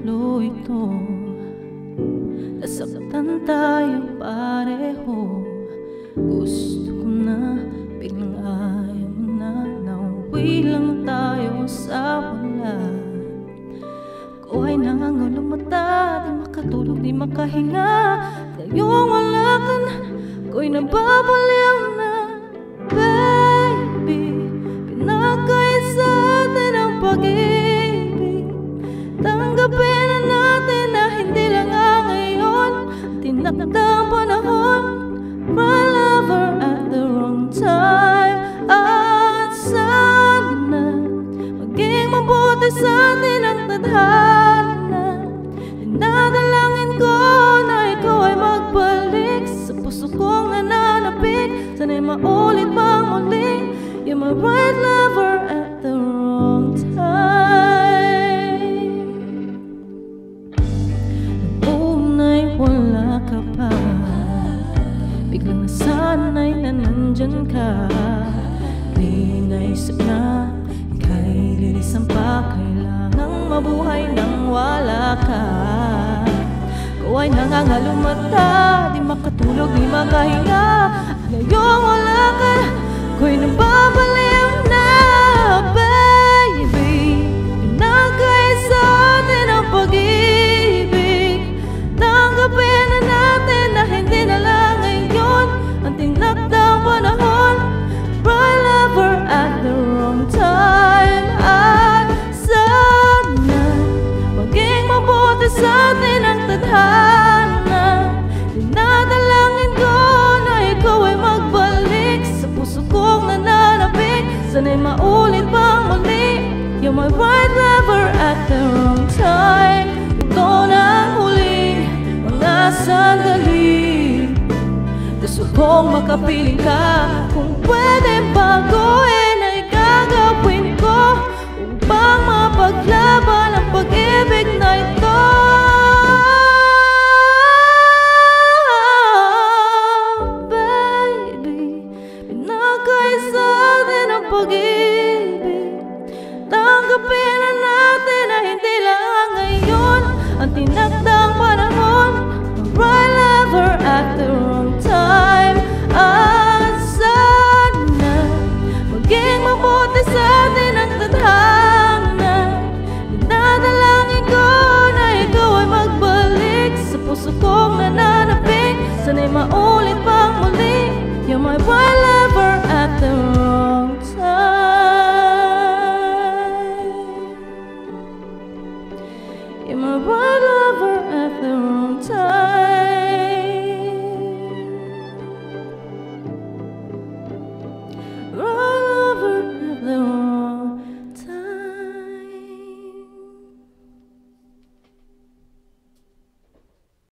ulo ito. Nasaktan tayo pareho. Gusto ko na, biglang ayaw mo na. Nauwi lang tayo sa wala. Ako ay nangangulong mata, di makatulog, di makahinga. Ngayong wala ka na, ako'y nababaliw na. Baby, pinagkaisa atin ang pag-ibig. Tanggapin na natin na hindi lang ang ngayon. Tinakdang panahon, my lover at the wrong time. At sana maging mabuti sa atin ang tadhana. Dinadalangin ko na ikaw ay magbalik sa puso kong nananapik. Sana'y maulit pang muli. You're my right lover at the wrong time. Noong una'y wala ka pa, biglang nasanay na nandyan ka. Di naisip na ika'y lilisan pa. Kailangang mabuhay nang wala ka. Ikaw ay nangangalong mata, di makatulog, di makahinga. Ngayong wala ka, ako'y nababaliw na. Baby, pinagkaisa atin ang pag-ibig. Tanggapin na natin na hindi na lang ngayon ang tinakdang panahon. Right lover at the wrong time. At sana maging mabuti sa atin ang tadhana. Dinadalangin ko na ikaw ay magbalik sa puso kong nananapik. Sana'y maulit pang muli. You're my right lover at the wrong time. Ito na ang huling mga sandali. Gusto kong makapiling ka. Kung pwede baguhin ay gagawin ko upang mapaglaban ang pag-ibig na ito. Baby, pinagkaisa atin ang pag-ibig. Tanggapin na natin na hindi lang ngayon ang tinakdang panahon. Right lover at the wrong time. At sana maging mabuti sa atin ang tadhana. Dinadalangin ko na ikaw ay magbalik sa puso kong nananapik. Sana'y maulit pang muli. You're my right lover at the wrong time. You're my right lover at the wrong time.